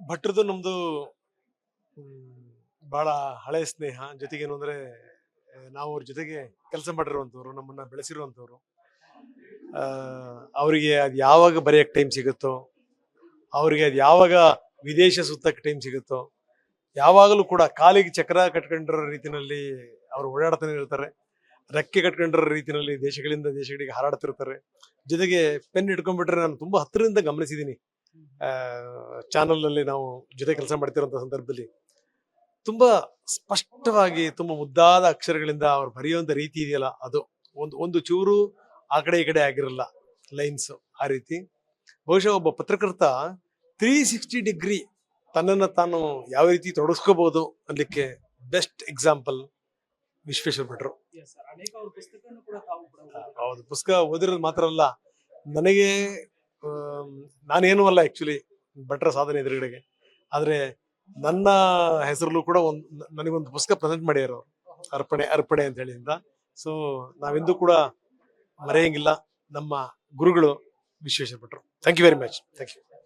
ಭಟ್ರದ್ದು ನಮ್ದು ಬಹಳ ಹಳೆಯ ಸ್ನೇಹ. ಜೊತೆಗೇನು ಅಂದ್ರೆ ನಾವು ಅವ್ರ ಜೊತೆಗೆ ಕೆಲಸ ಮಾಡಿರುವಂತವ್ರು, ನಮ್ಮನ್ನ ಬೆಳೆಸಿರುವಂತವ್ರು. ಅವರಿಗೆ ಅದು ಯಾವಾಗ ಬರೆಯಕ್ಕೆ ಟೈಮ್ ಸಿಗುತ್ತೋ, ಅವರಿಗೆ ಅದು ಯಾವಾಗ ವಿದೇಶ ಸುತ್ತಕ್ಕೆ ಟೈಮ್ ಸಿಗುತ್ತೋ, ಯಾವಾಗಲೂ ಕೂಡ ಕಾಲಿಗೆ ಚಕ್ರ ಕಟ್ಕೊಂಡಿರೋ ರೀತಿನಲ್ಲಿ ಅವರು ಓಡಾಡ್ತಾನೆ ಇರ್ತಾರೆ. ರೆಕ್ಕೆ ಕಟ್ಕೊಂಡಿರೋ ರೀತಿನಲ್ಲಿ ದೇಶಗಳಿಂದ ದೇಶಗಳಿಗೆ ಹಾರಾಡ್ತಿರ್ತಾರೆ. ಜೊತೆಗೆ ಪೆನ್ ಇಟ್ಕೊಂಡ್ಬಿಟ್ರೆ ನಾನು ತುಂಬಾ ಹತ್ತಿರದಿಂದ ಗಮನಿಸಿದ್ದೀನಿ. ಚಾನಲ್ ನಲ್ಲಿ ನಾವು ಜೊತೆ ಕೆಲಸ ಮಾಡ್ತಿರೋಂಥ ಸಂದರ್ಭದಲ್ಲಿ ತುಂಬಾ ಸ್ಪಷ್ಟವಾಗಿ, ತುಂಬಾ ಮುದ್ದಾದ ಅಕ್ಷರಗಳಿಂದ ಅವ್ರು ಬರೆಯುವಂತ ರೀತಿ ಇದೆಯಲ್ಲ, ಅದು ಒಂದು ಒಂದು ಚೂರು ಆ ಕಡೆ ಈ ಕಡೆ ಆಗಿರಲ್ಲ ಲೈನ್ಸ್. ಆ ರೀತಿ ಬಹುಶಃ ಒಬ್ಬ ಪತ್ರಕರ್ತ 360 ಡಿಗ್ರಿ ತನ್ನನ್ನ ತಾನು ಯಾವ ರೀತಿ ತೊಡಗಿಸ್ಕೋಬಹುದು ಅನ್ಲಿಕ್ಕೆ ಬೆಸ್ಟ್ ಎಕ್ಸಾಂಪಲ್ ವಿಶ್ವೇಶ್ವರ ಭಟ್ರು. ಹೌದು, ಪುಸ್ತಕ ಓದಿರೋದು ಮಾತ್ರ ಅಲ್ಲ, ನನಗೆ ನಾನೇನು ಅಲ್ಲ ಆಕ್ಚುಲಿ ಭಟ್ರ ಸಾಧನೆ ಎದುರುಗಡೆಗೆ. ಆದ್ರೆ ನನ್ನ ಹೆಸರಲ್ಲೂ ಕೂಡ ನನಗೊಂದು ಪುಸ್ತಕ ಪ್ರೆಸೆಂಟ್ ಮಾಡ್ಯಾರ, ಅರ್ಪಣೆ ಅರ್ಪಣೆ ಅಂತ ಹೇಳಿಂದ. ಸೊ ನಾವೆಂದೂ ಕೂಡ ಮರೆಯಂಗಿಲ್ಲ ನಮ್ಮ ಗುರುಗಳು ವಿಶ್ವೇಶ್ವರ ಭಟ್ರು. Thank you very much. Thank you.